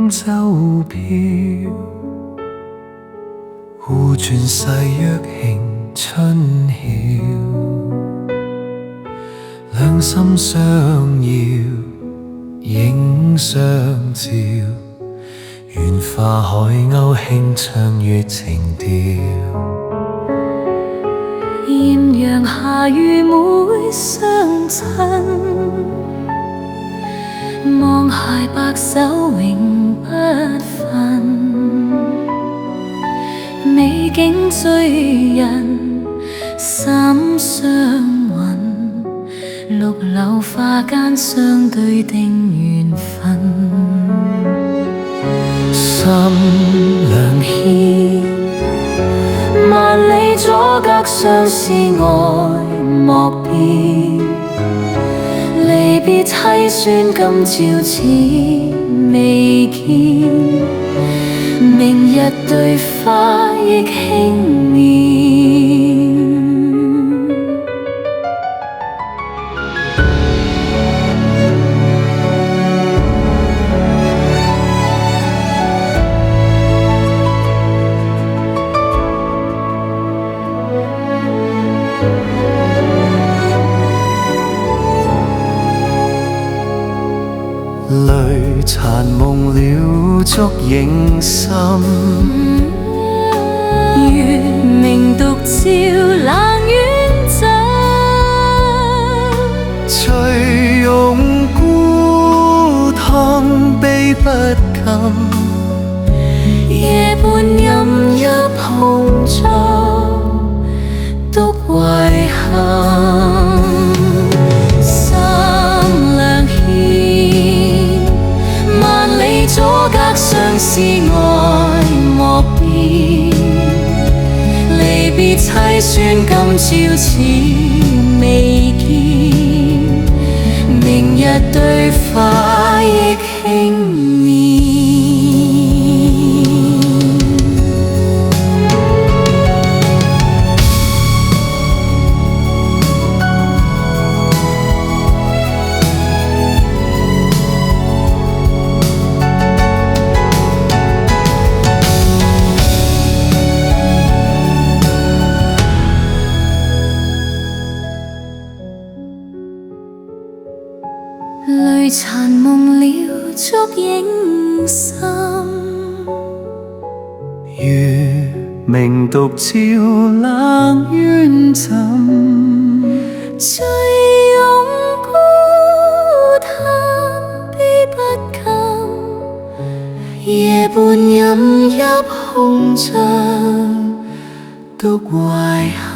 舟飄，互傳誓約慶春曉，兩心相邀，影相照，緣化海鷗輕唱月情調。豔陽下與妹相親，望偕白首永不分。美景醉人心相韻，綠柳花間相對定緣分。心兩牽，萬里阻隔相思愛莫變，離別凄酸今朝似未見，明日對花亦輕眠。淚殘夢了燭影深，月明獨照冷院枕，醉擁孤湯悲不禁，夜半飲泣紅妝獨遺憾。阻隔相思愛莫變，離別凄酸今朝似未見，明日對花亦輕眠。淚殘夢了燭影深，月明獨照冷院枕，醉擁孤灘悲不禁，夜半飲泣紅漿獨遺憾。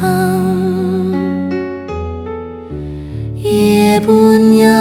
夜半飲